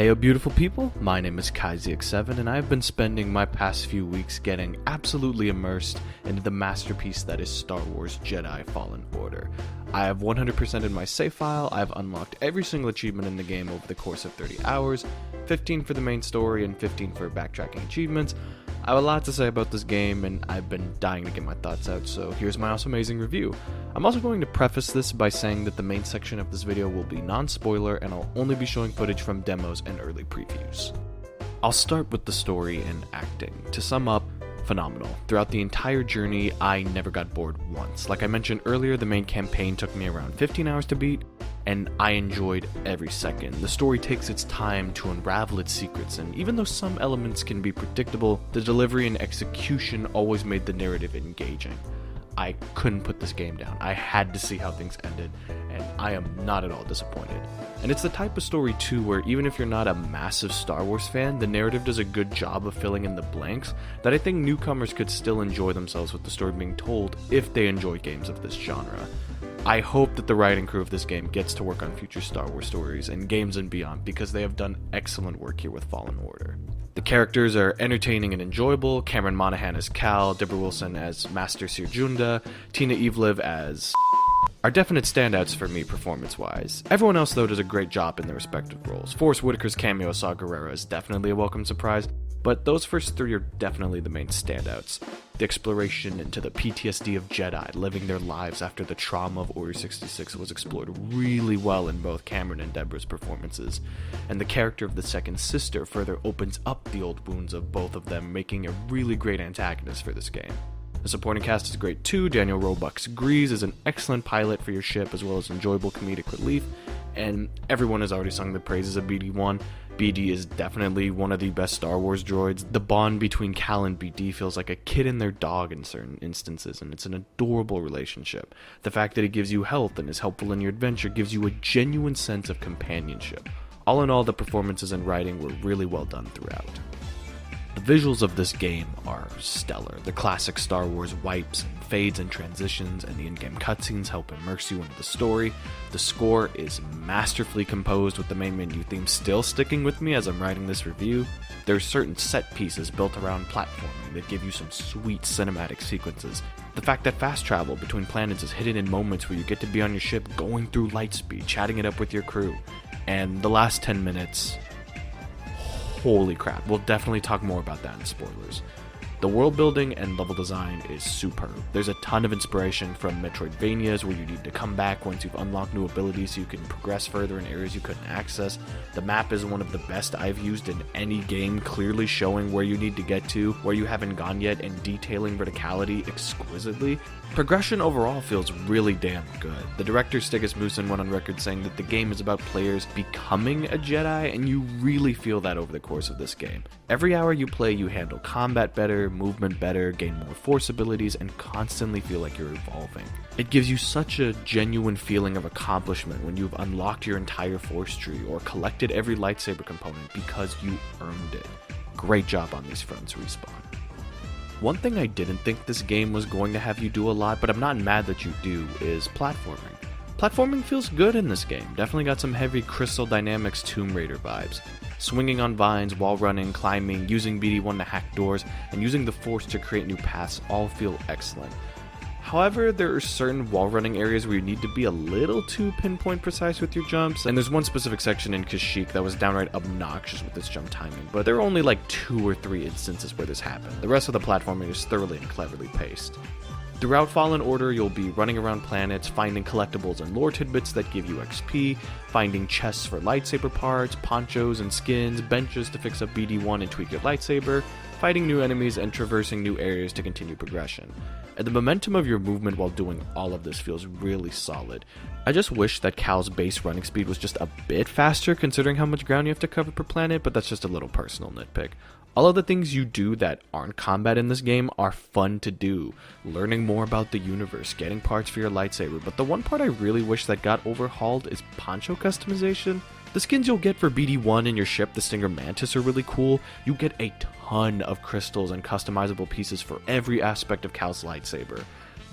Heyo beautiful people, my name is KaiZX7 and I've been spending my past few weeks getting absolutely immersed into the masterpiece that is Star Wars Jedi Fallen Order. I have 100%ed my save file, I've unlocked every single achievement in the game over the course of 30 hours, 15 for the main story and 15 for backtracking achievements. I have a lot to say about this game and I've been dying to get my thoughts out, so here's my Awesomazing review. I'm also going to preface this by saying that the main section of this video will be non-spoiler and I'll only be showing footage from demos and early previews. I'll start with the story and acting. To sum up, phenomenal. Throughout the entire journey, I never got bored once. Like I mentioned earlier, the main campaign took me around 15 hours to beat, and I enjoyed every second. The story takes its time to unravel its secrets, and even though some elements can be predictable, the delivery and execution always made the narrative engaging. I couldn't put this game down. I had to see how things ended, and I am not at all disappointed. And it's the type of story too where even if you're not a massive Star Wars fan, the narrative does a good job of filling in the blanks that I think newcomers could still enjoy themselves with the story being told if they enjoy games of this genre. I hope that the writing crew of this game gets to work on future Star Wars stories and games and beyond because they have done excellent work here with Fallen Order. The characters are entertaining and enjoyable. Cameron Monaghan as Cal, Deborah Wilson as Master Sir Junda, Tina Eveliv as are definite standouts for me performance-wise. Everyone else though does a great job in their respective roles. Forrest Whitaker's cameo as Saw Gerrera is definitely a welcome surprise, but those first three are definitely the main standouts. The exploration into the PTSD of Jedi living their lives after the trauma of Order 66 was explored really well in both Cameron and Deborah's performances, and the character of the second sister further opens up the old wounds of both of them, making a really great antagonist for this game. The supporting cast is great too. Daniel Roebuck's Grease is an excellent pilot for your ship as well as enjoyable comedic relief, and everyone has already sung the praises of BD-1. BD is definitely one of the best Star Wars droids. The bond between Cal and BD feels like a kid and their dog in certain instances, and it's an adorable relationship. The fact that it gives you health and is helpful in your adventure gives you a genuine sense of companionship. All in all, the performances and writing were really well done throughout. The visuals of this game are stellar. The classic Star Wars wipes and fades and transitions and the in-game cutscenes help immerse you into the story. The score is masterfully composed with the main menu theme still sticking with me as I'm writing this review. There's certain set pieces built around platforming that give you some sweet cinematic sequences. The fact that fast travel between planets is hidden in moments where you get to be on your ship going through lightspeed, chatting it up with your crew. And the last 10 minutes... holy crap, we'll definitely talk more about that in spoilers. The world building and level design is superb. There's a ton of inspiration from Metroidvanias where you need to come back once you've unlocked new abilities so you can progress further in areas you couldn't access. The map is one of the best I've used in any game, clearly showing where you need to get to, where you haven't gone yet, and detailing verticality exquisitely. Progression overall feels really damn good. The director Stig Asmussen went on record saying that the game is about players becoming a Jedi, and you really feel that over the course of this game. Every hour you play, you handle combat better, movement better, gain more force abilities, and constantly feel like you're evolving. It gives you such a genuine feeling of accomplishment when you've unlocked your entire force tree or collected every lightsaber component because you earned it. Great job on these fronts, Respawn. One thing I didn't think this game was going to have you do a lot, but I'm not mad that you do, is platforming. Platforming feels good in this game, definitely got some heavy Crystal Dynamics Tomb Raider vibes. Swinging on vines, wall running, climbing, using BD-1 to hack doors, and using the Force to create new paths all feel excellent. However, there are certain wall running areas where you need to be a little too pinpoint precise with your jumps, and there's one specific section in Kashyyyk that was downright obnoxious with its jump timing, but there are only like 2 or 3 instances where this happened. The rest of the platforming is thoroughly and cleverly paced. Throughout Fallen Order, you'll be running around planets, finding collectibles and lore tidbits that give you XP, finding chests for lightsaber parts, ponchos and skins, benches to fix up BD-1 and tweak your lightsaber, fighting new enemies, and traversing new areas to continue progression. And the momentum of your movement while doing all of this feels really solid. I just wish that Cal's base running speed was just a bit faster considering how much ground you have to cover per planet, but that's just a little personal nitpick. All of the things you do that aren't combat in this game are fun to do. Learning more about the universe, getting parts for your lightsaber, but the one part I really wish that got overhauled is poncho customization. The skins you'll get for BD-1 and your ship, the Stinger Mantis, are really cool. You get a ton of crystals and customizable pieces for every aspect of Cal's lightsaber.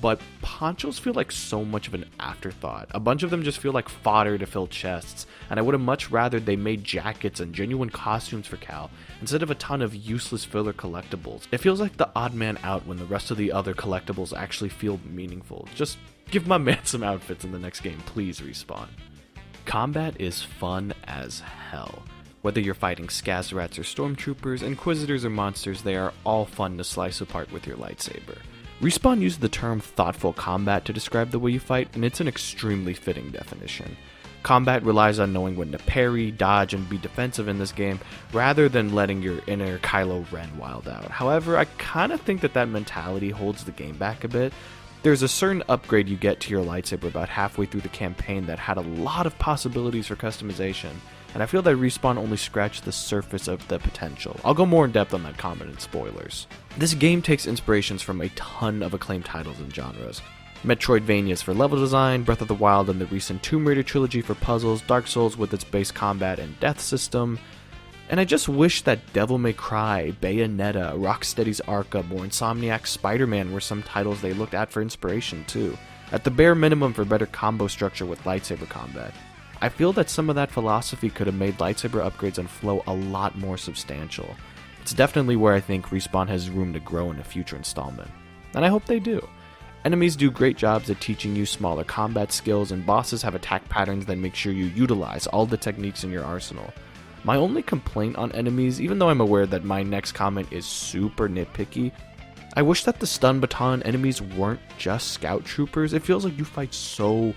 but ponchos feel like so much of an afterthought. A bunch of them just feel like fodder to fill chests, and I would have much rather they made jackets and genuine costumes for Cal instead of a ton of useless filler collectibles. It feels like the odd man out when the rest of the other collectibles actually feel meaningful. Just give my man some outfits in the next game, please, Respawn. Combat is fun as hell. Whether you're fighting Skazrats or Stormtroopers, Inquisitors or monsters, they are all fun to slice apart with your lightsaber. Respawn used the term thoughtful combat to describe the way you fight, and it's an extremely fitting definition. Combat relies on knowing when to parry, dodge, and be defensive in this game, rather than letting your inner Kylo Ren wild out. However, I kinda think that mentality holds the game back a bit. There's a certain upgrade you get to your lightsaber about halfway through the campaign that had a lot of possibilities for customization, and I feel that Respawn only scratched the surface of the potential. I'll go more in depth on that comment in spoilers. This game takes inspirations from a ton of acclaimed titles and genres. Metroidvanias for level design, Breath of the Wild and the recent Tomb Raider trilogy for puzzles, Dark Souls with its base combat and death system, and I just wish that Devil May Cry, Bayonetta, Rocksteady's Arkham, or Insomniac's Spider-Man were some titles they looked at for inspiration too, at the bare minimum for better combo structure with lightsaber combat. I feel that some of that philosophy could have made lightsaber upgrades and flow a lot more substantial. It's definitely where I think Respawn has room to grow in a future installment, and I hope they do. Enemies do great jobs at teaching you smaller combat skills, and bosses have attack patterns that make sure you utilize all the techniques in your arsenal. My only complaint on enemies, even though I'm aware that my next comment is super nitpicky, I wish that the stun baton enemies weren't just scout troopers. It feels like you fight so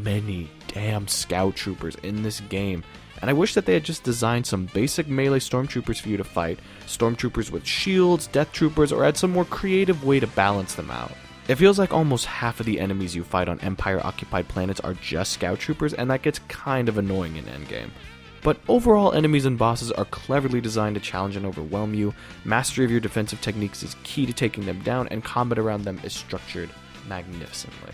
many damn scout troopers in this game, and I wish that they had just designed some basic melee stormtroopers for you to fight, stormtroopers with shields, death troopers, or had some more creative way to balance them out. It feels like almost half of the enemies you fight on Empire-occupied planets are just scout troopers, and that gets kind of annoying in endgame. But overall, enemies and bosses are cleverly designed to challenge and overwhelm you, mastery of your defensive techniques is key to taking them down, and combat around them is structured magnificently.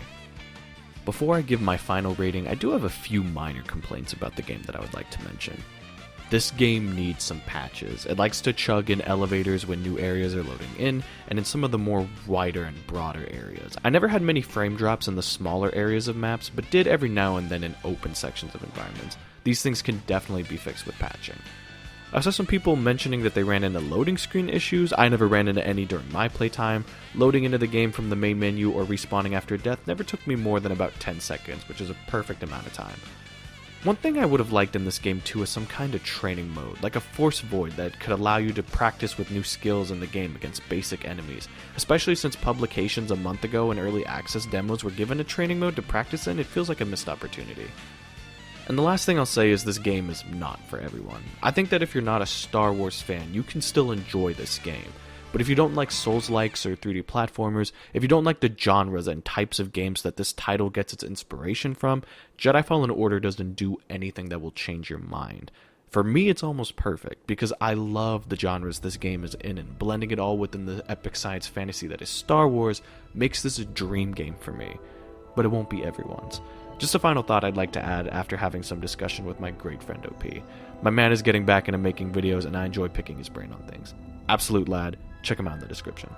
Before I give my final rating, I do have a few minor complaints about the game that I would like to mention. This game needs some patches. It likes to chug in elevators when new areas are loading in, and in some of the more wider and broader areas. I never had many frame drops in the smaller areas of maps, but did every now and then in open sections of environments. These things can definitely be fixed with patching. I saw some people mentioning that they ran into loading screen issues. I never ran into any during my playtime. Loading into the game from the main menu or respawning after death never took me more than about 10 seconds, which is a perfect amount of time. One thing I would have liked in this game too is some kind of training mode, like a force void that could allow you to practice with new skills in the game against basic enemies, especially since publications a month ago and early access demos were given a training mode to practice in. It feels like a missed opportunity. And the last thing I'll say is this game is not for everyone. I think that if you're not a Star Wars fan, you can still enjoy this game. But if you don't like Souls-likes or 3D platformers, if you don't like the genres and types of games that this title gets its inspiration from, Jedi Fallen Order doesn't do anything that will change your mind. For me, it's almost perfect, because I love the genres this game is in, and blending it all within the epic science fantasy that is Star Wars makes this a dream game for me. But it won't be everyone's. Just a final thought I'd like to add after having some discussion with my great friend OP. My man is getting back into making videos, and I enjoy picking his brain on things. Absolute lad. Check him out in the description.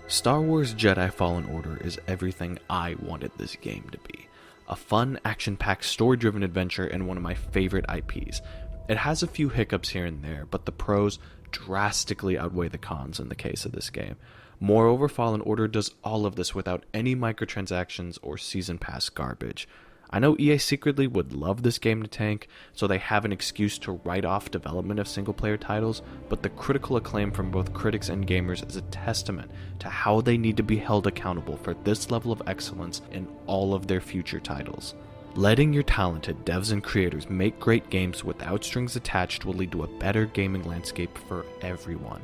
Star Wars Jedi Fallen Order is everything I wanted this game to be. A fun, action-packed, story-driven adventure and one of my favorite IPs. It has a few hiccups here and there, but the pros drastically outweigh the cons in the case of this game. Moreover, Fallen Order does all of this without any microtransactions or season pass garbage. I know EA secretly would love this game to tank, so they have an excuse to write off development of single-player titles, but the critical acclaim from both critics and gamers is a testament to how they need to be held accountable for this level of excellence in all of their future titles. Letting your talented devs and creators make great games without strings attached will lead to a better gaming landscape for everyone.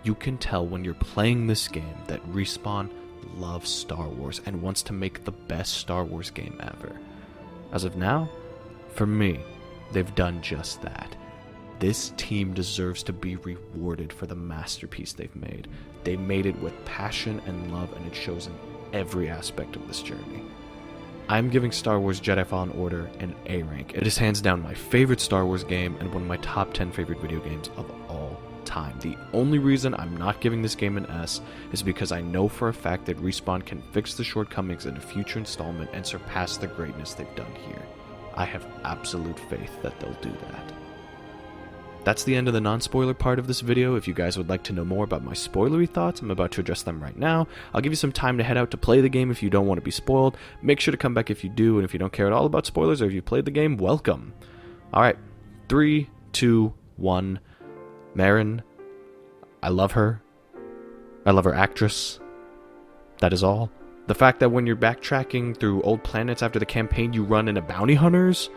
You can tell when you're playing this game that Respawn loves Star Wars and wants to make the best Star Wars game ever. As of now, for me, they've done just that. This team deserves to be rewarded for the masterpiece they've made. They made it with passion and love, and it shows in every aspect of this journey. I'm giving Star Wars Jedi Fallen Order an A rank. It is hands down my favorite Star Wars game and one of my top 10 favorite video games of all time. The only reason I'm not giving this game an S is because I know for a fact that Respawn can fix the shortcomings in a future installment and surpass the greatness they've done here. I have absolute faith that they'll do that. That's the end of the non-spoiler part of this video. If you guys would like to know more about my spoilery thoughts, I'm about to address them right now. I'll give you some time to head out to play the game if you don't want to be spoiled. Make sure to come back if you do, and if you don't care at all about spoilers or if you played the game, welcome. Alright, 3, 2, 1. Merrin, I love her. I love her actress. That is all. The fact that when you're backtracking through old planets after the campaign, you run into bounty hunters?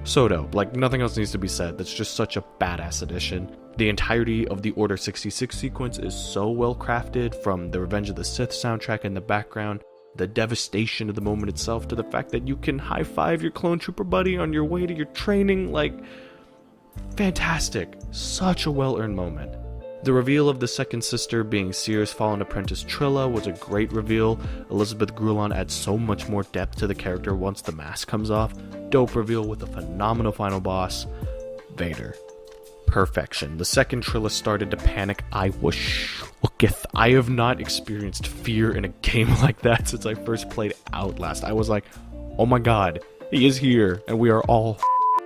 So dope. Like, nothing else needs to be said. That's just such a badass addition. The entirety of the Order 66 sequence is so well crafted, from the Revenge of the Sith soundtrack in the background, the devastation of the moment itself, to the fact that you can high-five your clone trooper buddy on your way to your training. Like, fantastic. Such a well-earned moment. The reveal of the second sister being Cere's fallen apprentice Trilla was a great reveal. Elizabeth Grulon adds so much more depth to the character once the mask comes off. Dope reveal with a phenomenal final boss. Vader. Perfection. The second Trilla started to panic, I was shooketh. I have not experienced fear in a game like that since I first played Outlast. I was like, oh my god, he is here, and we are all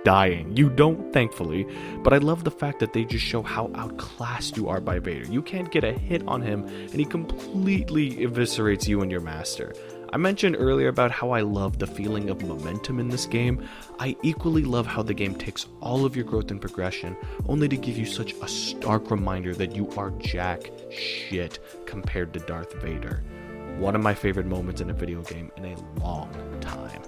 dying. You don't, thankfully, but I love the fact that they just show how outclassed you are by Vader. You can't get a hit on him, and he completely eviscerates you and your master. I mentioned earlier about how I love the feeling of momentum in this game. I equally love how the game takes all of your growth and progression, only to give you such a stark reminder that you are jack shit compared to Darth Vader. One of my favorite moments in a video game in a long time.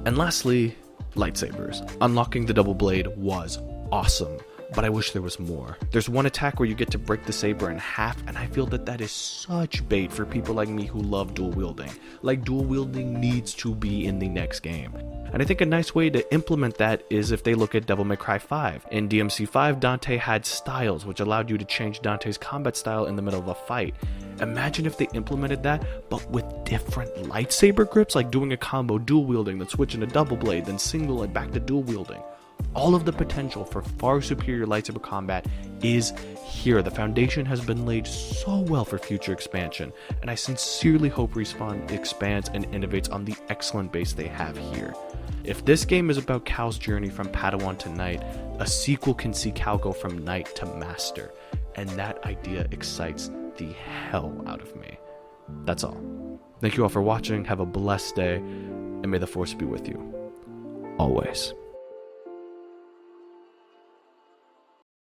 And lastly, lightsabers. Unlocking the double blade was awesome, but I wish there was more. There's one attack where you get to break the saber in half, and I feel that that is such bait for people like me who love dual wielding. Like, dual wielding needs to be in the next game. And I think a nice way to implement that is if they look at Devil May Cry 5. In DMC 5, Dante had styles, which allowed you to change Dante's combat style in the middle of a fight. Imagine if they implemented that, but with different lightsaber grips, like doing a combo dual wielding, then switching to double blade, then single and back to dual wielding. All of the potential for far superior lightsaber combat is here. The foundation has been laid so well for future expansion, and I sincerely hope Respawn expands and innovates on the excellent base they have here. If this game is about Cal's journey from Padawan to Knight, a sequel can see Cal go from Knight to Master, and that idea excites the hell out of me. That's all. Thank you all for watching, have a blessed day, and may the Force be with you. Always.